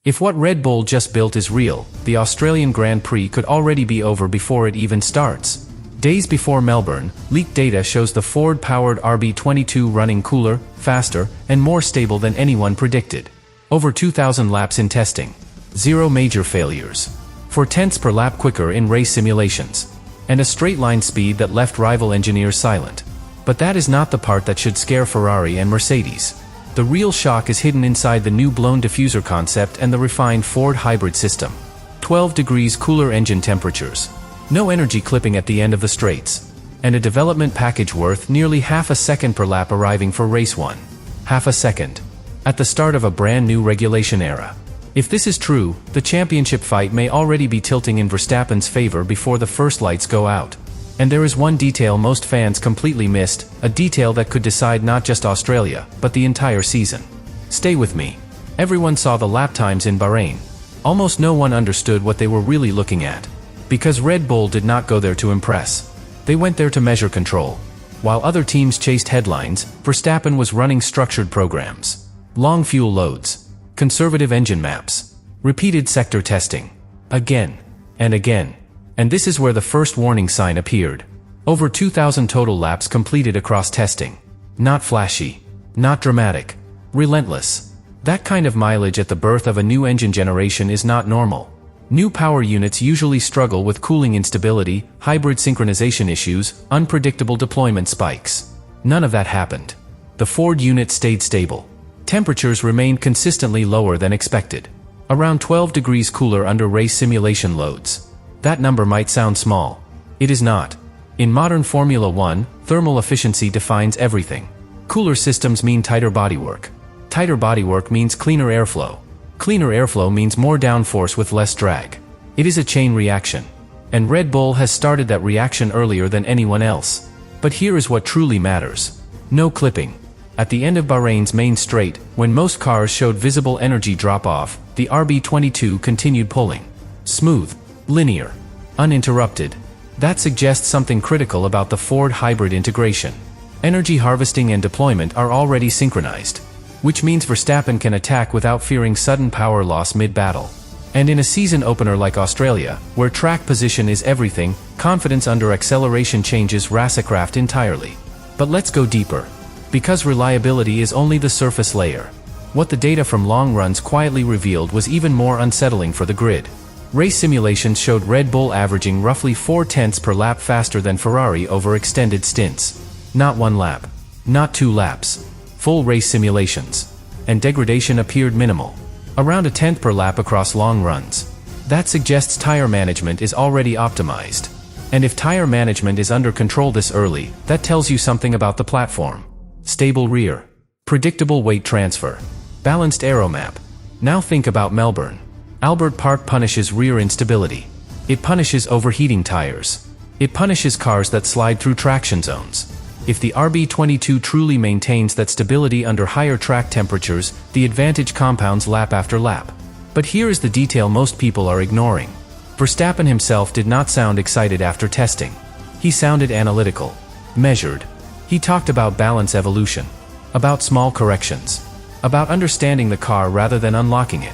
If what Red Bull just built is real, the Australian Grand Prix could already be over before it even starts. Days before Melbourne, leaked data shows the Ford-powered RB22 running cooler, faster, and more stable than anyone predicted. Over 2,000 laps in testing. 0 major failures. 4 tenths per lap quicker in race simulations. And a straight-line speed that left rival engineers silent. But that is not the part that should scare Ferrari and Mercedes. The real shock is hidden inside the new blown diffuser concept and the refined Ford hybrid system. 12 degrees cooler engine temperatures. No energy clipping at the end of the straights. And a development package worth nearly half a second per lap arriving for race 1. Half a second. At the start of a brand new regulation era. If this is true, the championship fight may already be tilting in Verstappen's favor before the first lights go out. And there is one detail most fans completely missed, a detail that could decide not just Australia, but the entire season. Stay with me. Everyone saw the lap times in Bahrain. Almost no one understood what they were really looking at. Because Red Bull did not go there to impress. They went there to measure control. While other teams chased headlines, Verstappen was running structured programs. Long fuel loads. Conservative engine maps. Repeated sector testing. Again. And again. And this is where the first warning sign appeared. Over 2,000 total laps completed across testing. Not flashy. Not dramatic. Relentless. That kind of mileage at the birth of a new engine generation is not normal. New power units usually struggle with cooling instability, hybrid synchronization issues, unpredictable deployment spikes. None of that happened. The Ford unit stayed stable. Temperatures remained consistently lower than expected. Around 12 degrees cooler under race simulation loads. That number might sound small. It is not. In modern Formula 1, thermal efficiency defines everything. Cooler systems mean tighter bodywork. Tighter bodywork means cleaner airflow. Cleaner airflow means more downforce with less drag. It is a chain reaction. And Red Bull has started that reaction earlier than anyone else. But here is what truly matters. No clipping. At the end of Bahrain's main straight, when most cars showed visible energy drop-off, the RB22 continued pulling. Smooth. Linear. Uninterrupted. That suggests something critical about the Ford hybrid integration. Energy harvesting and deployment are already synchronized. Which means Verstappen can attack without fearing sudden power loss mid-battle. And in a season opener like Australia, where track position is everything, confidence under acceleration changes racecraft entirely. But let's go deeper. Because reliability is only the surface layer. What the data from long runs quietly revealed was even more unsettling for the grid. Race simulations showed Red Bull averaging roughly 4 tenths per lap faster than Ferrari over extended stints. Not 1 lap. Not 2 laps. Full race simulations. And degradation appeared minimal. Around a tenth per lap across long runs. That suggests tire management is already optimized. And if tire management is under control this early, that tells you something about the platform. Stable rear. Predictable weight transfer. Balanced aero map. Now think about Melbourne. Albert Park punishes rear instability. It punishes overheating tires. It punishes cars that slide through traction zones. If the RB22 truly maintains that stability under higher track temperatures, the advantage compounds lap after lap. But here is the detail most people are ignoring. Verstappen himself did not sound excited after testing. He sounded analytical. Measured. He talked about balance evolution. About small corrections. About understanding the car rather than unlocking it.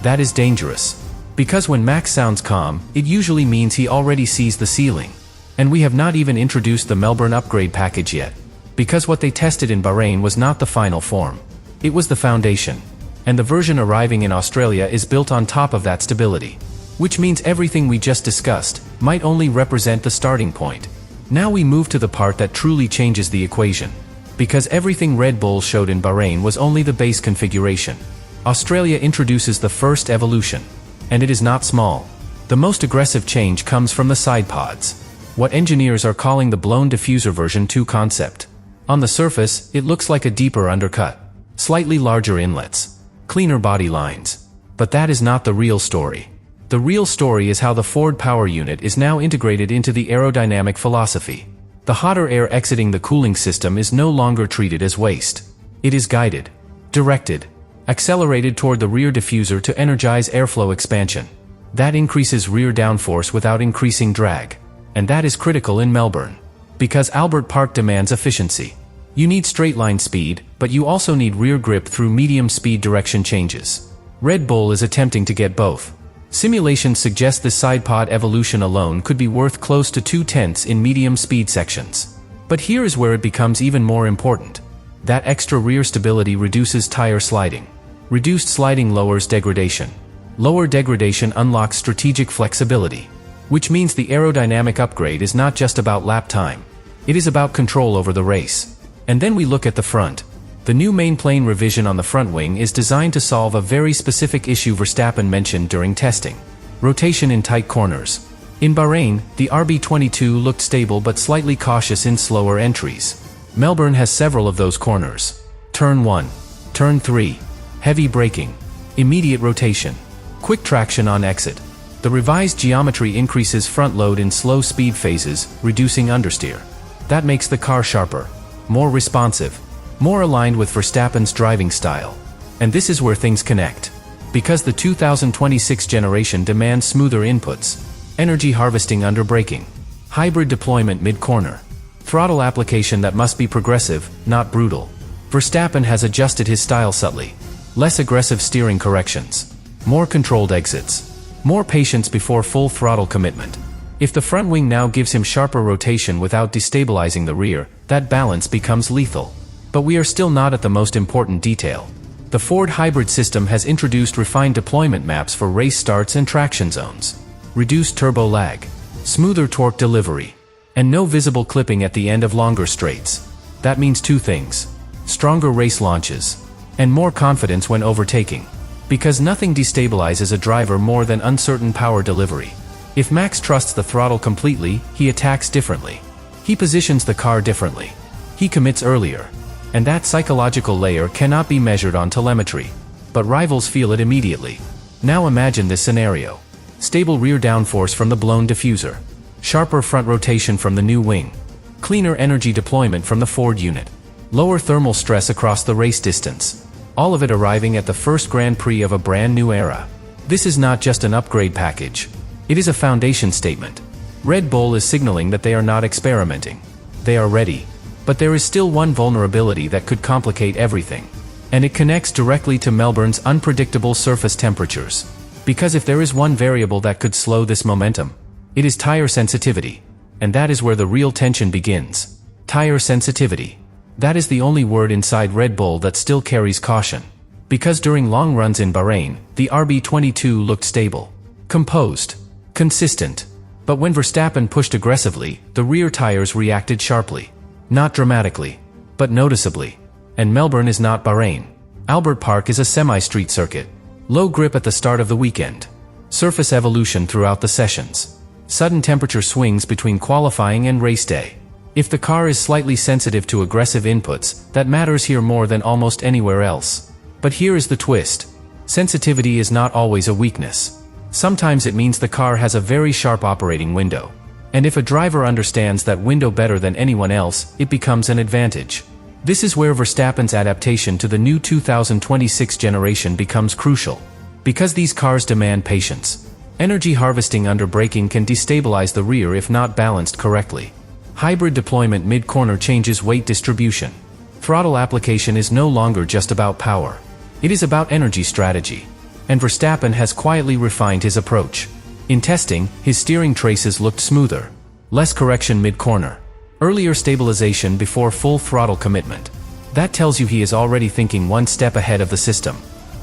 That is dangerous. Because when Max sounds calm, it usually means he already sees the ceiling. And we have not even introduced the Melbourne upgrade package yet. Because what they tested in Bahrain was not the final form. It was the foundation. And the version arriving in Australia is built on top of that stability. Which means everything we just discussed might only represent the starting point. Now we move to the part that truly changes the equation. Because everything Red Bull showed in Bahrain was only the base configuration. Australia introduces the first evolution. And it is not small. The most aggressive change comes from the side pods. What engineers are calling the blown diffuser version 2 concept. On the surface, it looks like a deeper undercut. Slightly larger inlets. Cleaner body lines. But that is not the real story. The real story is how the Ford power unit is now integrated into the aerodynamic philosophy. The hotter air exiting the cooling system is no longer treated as waste. It is guided. Directed. Accelerated toward the rear diffuser to energize airflow expansion. That increases rear downforce without increasing drag. And that is critical in Melbourne. Because Albert Park demands efficiency. You need straight line speed, but you also need rear grip through medium speed direction changes. Red Bull is attempting to get both. Simulations suggest this sidepod evolution alone could be worth close to 2/10 in medium speed sections. But here is where it becomes even more important. That extra rear stability reduces tire sliding. Reduced sliding lowers degradation. Lower degradation unlocks strategic flexibility. Which means the aerodynamic upgrade is not just about lap time. It is about control over the race. And then we look at the front. The new mainplane revision on the front wing is designed to solve a very specific issue Verstappen mentioned during testing: rotation in tight corners. In Bahrain, the RB22 looked stable but slightly cautious in slower entries. Melbourne has several of those corners. Turn 1. Turn 3. Heavy braking. Immediate rotation. Quick traction on exit. The revised geometry increases front load in slow speed phases, reducing understeer. That makes the car sharper, more responsive, more aligned with Verstappen's driving style. And this is where things connect. Because the 2026 generation demands smoother inputs, energy harvesting under braking, hybrid deployment mid-corner, throttle application that must be progressive, not brutal. Verstappen has adjusted his style subtly. Less aggressive steering corrections, more controlled exits, more patience before full throttle commitment. If the front wing now gives him sharper rotation without destabilizing the rear, that balance becomes lethal. But we are still not at the most important detail. The Ford hybrid system has introduced refined deployment maps for race starts and traction zones. Reduced turbo lag, smoother torque delivery, and no visible clipping at the end of longer straights. That means two things: stronger race launches, and more confidence when overtaking. Because nothing destabilizes a driver more than uncertain power delivery. If Max trusts the throttle completely, he attacks differently. He positions the car differently. He commits earlier. And that psychological layer cannot be measured on telemetry. But rivals feel it immediately. Now imagine this scenario. Stable rear downforce from the blown diffuser. Sharper front rotation from the new wing. Cleaner energy deployment from the Ford unit. Lower thermal stress across the race distance. All of it arriving at the first Grand Prix of a brand new era. This is not just an upgrade package. It is a foundation statement. Red Bull is signaling that they are not experimenting. They are ready. But there is still one vulnerability that could complicate everything. And it connects directly to Melbourne's unpredictable surface temperatures. Because if there is one variable that could slow this momentum, it is tire sensitivity. And that is where the real tension begins. Tire sensitivity. That is the only word inside Red Bull that still carries caution. Because during long runs in Bahrain, the RB22 looked stable, composed, consistent. But when Verstappen pushed aggressively, the rear tires reacted sharply. Not dramatically, but noticeably. And Melbourne is not Bahrain. Albert Park is a semi-street circuit. Low grip at the start of the weekend. Surface evolution throughout the sessions. Sudden temperature swings between qualifying and race day. If the car is slightly sensitive to aggressive inputs, that matters here more than almost anywhere else. But here is the twist. Sensitivity is not always a weakness. Sometimes it means the car has a very sharp operating window. And if a driver understands that window better than anyone else, it becomes an advantage. This is where Verstappen's adaptation to the new 2026 generation becomes crucial. Because these cars demand patience. Energy harvesting under braking can destabilize the rear if not balanced correctly. Hybrid deployment mid-corner changes weight distribution. Throttle application is no longer just about power. It is about energy strategy. And Verstappen has quietly refined his approach. In testing, his steering traces looked smoother. Less correction mid-corner. Earlier stabilization before full throttle commitment. That tells you he is already thinking one step ahead of the system.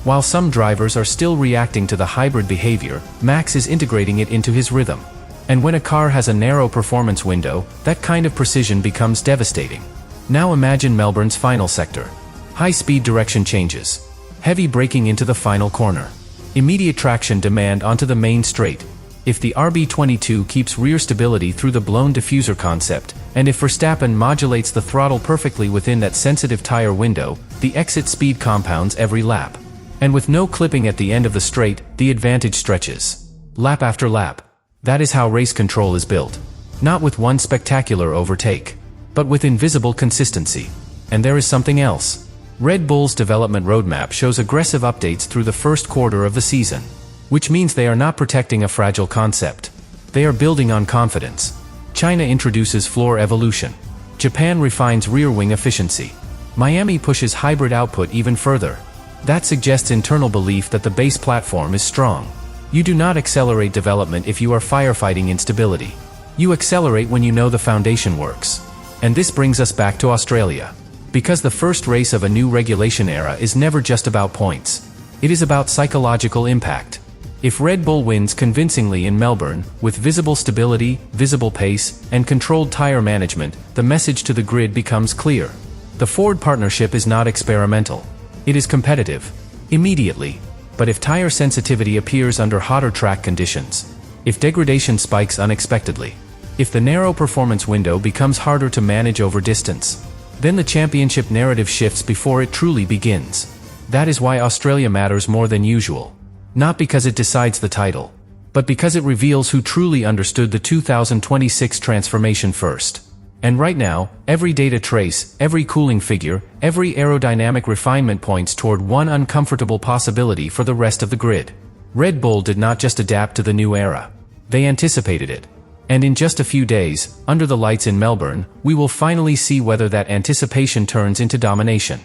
While some drivers are still reacting to the hybrid behavior, Max is integrating it into his rhythm. And when a car has a narrow performance window, that kind of precision becomes devastating. Now imagine Melbourne's final sector. High-speed direction changes. Heavy braking into the final corner. Immediate traction demand onto the main straight. If the RB22 keeps rear stability through the blown diffuser concept, and if Verstappen modulates the throttle perfectly within that sensitive tire window, the exit speed compounds every lap. And with no clipping at the end of the straight, the advantage stretches. Lap after lap. That is how race control is built. Not with one spectacular overtake, but with invisible consistency. And there is something else. Red Bull's development roadmap shows aggressive updates through the first quarter of the season. Which means they are not protecting a fragile concept. They are building on confidence. China introduces floor evolution. Japan refines rear wing efficiency. Miami pushes hybrid output even further. That suggests internal belief that the base platform is strong. You do not accelerate development if you are firefighting instability. You accelerate when you know the foundation works. And this brings us back to Australia. Because the first race of a new regulation era is never just about points. It is about psychological impact. If Red Bull wins convincingly in Melbourne, with visible stability, visible pace, and controlled tire management, the message to the grid becomes clear. The Ford partnership is not experimental. It is competitive. Immediately. But if tire sensitivity appears under hotter track conditions, if degradation spikes unexpectedly, if the narrow performance window becomes harder to manage over distance, then the championship narrative shifts before it truly begins. That is why Australia matters more than usual. Not because it decides the title, but because it reveals who truly understood the 2026 transformation first. And right now, every data trace, every cooling figure, every aerodynamic refinement points toward one uncomfortable possibility for the rest of the grid. Red Bull did not just adapt to the new era. They anticipated it. And in just a few days, under the lights in Melbourne, we will finally see whether that anticipation turns into domination.